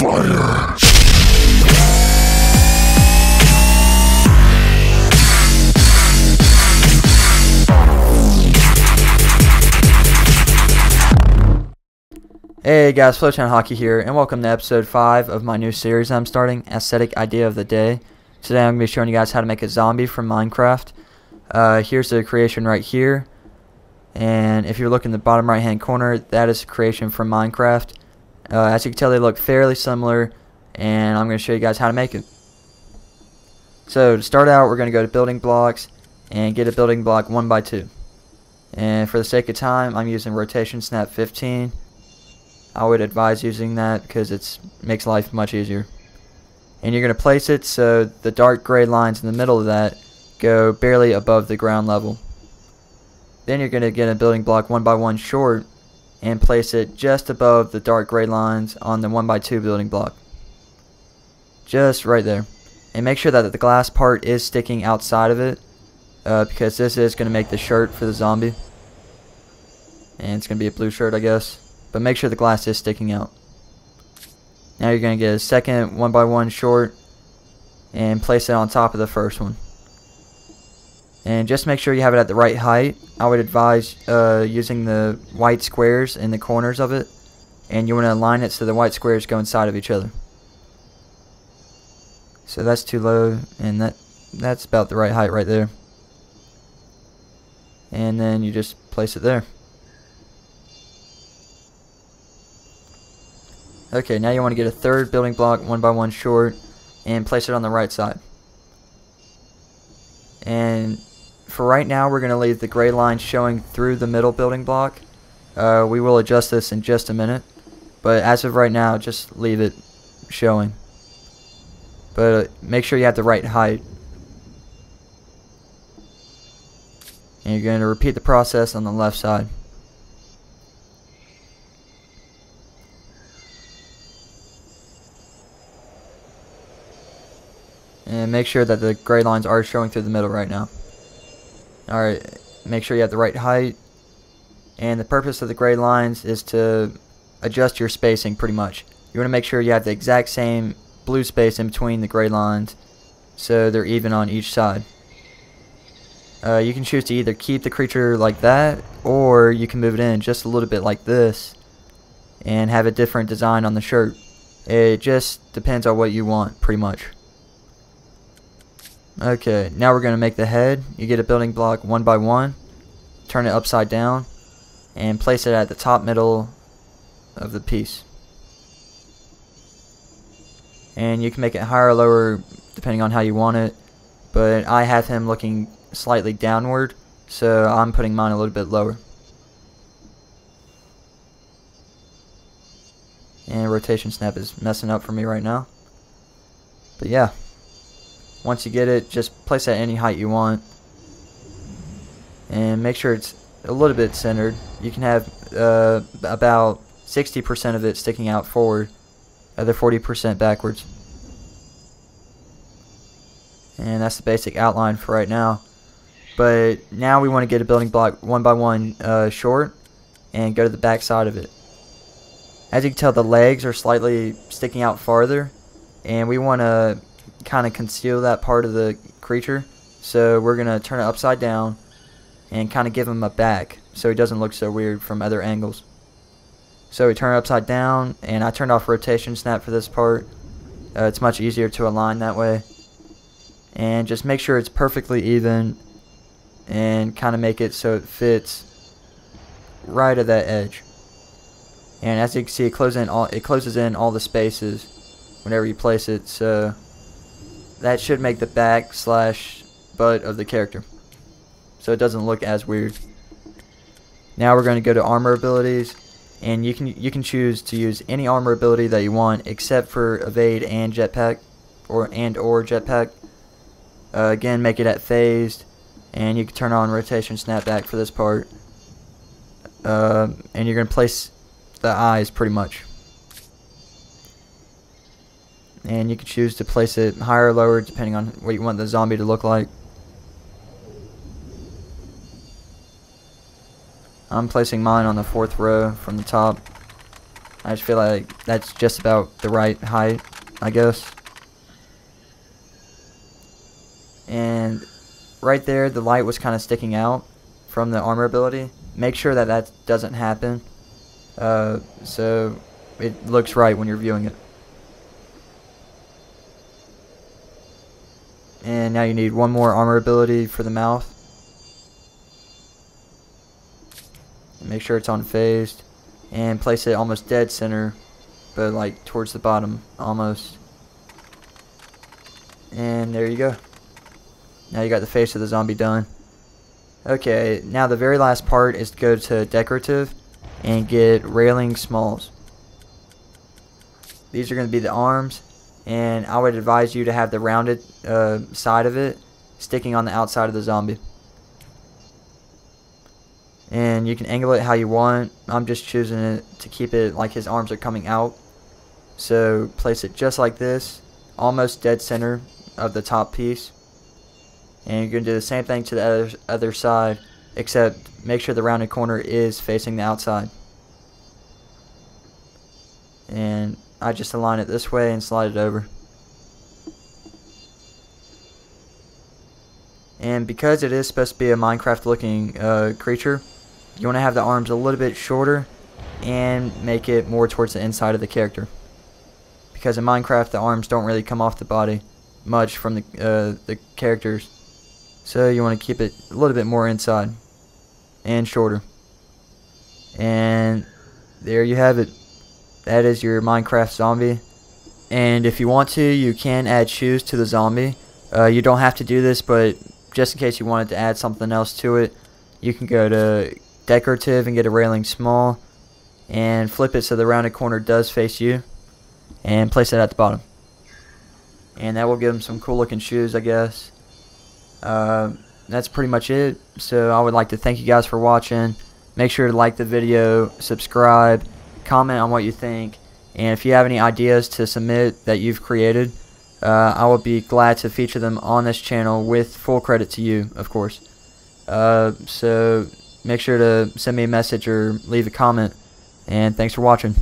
Fire! Hey guys, FlotownHockey here, and welcome to episode 5 of my new series I'm starting, Aesthetic Idea of the Day. Today I'm going to be showing you guys how to make a zombie from Minecraft. Here's the creation right here, and if you look in the bottom right hand corner, that is a creation from Minecraft. As you can tell, they look fairly similar, and I'm going to show you guys how to make it. So to start out, we're going to go to building blocks and get a building block 1 by 2. And for the sake of time, I'm using rotation snap 15. I would advise using that because it makes life much easier. And you're going to place it so the dark gray lines in the middle of that go barely above the ground level. Then you're going to get a building block 1 by 1 short and place it just above the dark gray lines on the 1 by 2 building block. Just right there. And make sure that the glass part is sticking outside of it because this is going to make the shirt for the zombie. And it's going to be a blue shirt, I guess. But make sure the glass is sticking out. Now you're going to get a second 1 by 1 short and place it on top of the first one. And just make sure you have it at the right height. I would advise using the white squares in the corners of it. And you want to align it so the white squares go inside of each other. So that's too low, and that's about the right height right there. And then you just place it there. Okay, now you want to get a third building block 1 by 1 short and place it on the right side. And for right now, we're going to leave the gray line showing through the middle building block. We will adjust this in just a minute, but as of right now, just leave it showing. But make sure you have the right height. And you're going to repeat the process on the left side. And make sure that the gray lines are showing through the middle right now. Alright, make sure you have the right height. And the purpose of the gray lines is to adjust your spacing pretty much. You want to make sure you have the exact same blue space in between the gray lines so they're even on each side. You can choose to either keep the creature like that, or you can move it in just a little bit like this and have a different design on the shirt. It just depends on what you want pretty much. Okay, now we're going to make the head. You get a building block 1 by 1, turn it upside down, and place it at the top middle of the piece. And you can make it higher or lower depending on how you want it, but I have him looking slightly downward, so I'm putting mine a little bit lower. And rotation snap is messing up for me right now. But yeah. Once you get it, just place it at any height you want. And make sure it's a little bit centered. You can have about 60% of it sticking out forward, other 40% backwards. And that's the basic outline for right now. But now we want to get a building block 1 by 1 short and go to the back side of it. As you can tell, the legs are slightly sticking out farther, and we want to kind of conceal that part of the creature, so we're gonna turn it upside down and kind of give him a back so he doesn't look so weird from other angles. So we turn it upside down, and I turned off rotation snap for this part. It's much easier to align that way, and just make sure it's perfectly even and kind of make it so it fits right at that edge. And as you can see, it closes in all the spaces whenever you place it, so that should make the back / butt of the character, so it doesn't look as weird. Now we're going to go to armor abilities, and you can choose to use any armor ability that you want except for evade and jetpack, or jetpack. Again, make it at phased, and you can turn on rotation snapback for this part. And you're going to place the eyes pretty much. And you can choose to place it higher or lower depending on what you want the zombie to look like. I'm placing mine on the 4th row from the top. I just feel like that's just about the right height, I guess. And right there, the light was kind of sticking out from the armor ability. Make sure that that doesn't happen, so it looks right when you're viewing it. And now you need one more armor ability for the mouth. Make sure it's unphased, and place it almost dead center, but like towards the bottom almost. And there you go. Now you got the face of the zombie done. Okay, now the very last part is to go to decorative and get railing smalls. These are going to be the arms, and I would advise you to have the rounded side of it sticking on the outside of the zombie. And you can angle it how you want. I'm just choosing it to keep it like his arms are coming out. So place it just like this, almost dead center of the top piece. And you're going to do the same thing to the other side, except make sure the rounded corner is facing the outside. And I just align it this way and slide it over. And because it is supposed to be a Minecraft looking creature, you want to have the arms a little bit shorter and make it more towards the inside of the character. Because in Minecraft the arms don't really come off the body much from the characters. So you want to keep it a little bit more inside and shorter. And there you have it. That is your Minecraft zombie. And if you want to, you can add shoes to the zombie. You don't have to do this, but just in case you wanted to add something else to it, you can go to decorative and get a railing small and flip it so the rounded corner does face you and place it at the bottom. And that will give him some cool looking shoes, I guess. That's pretty much it. So I would like to thank you guys for watching. Make sure to like the video, subscribe, comment on what you think, and if you have any ideas to submit that you've created, I will be glad to feature them on this channel with full credit to you, of course. So make sure to send me a message or leave a comment, and thanks for watching.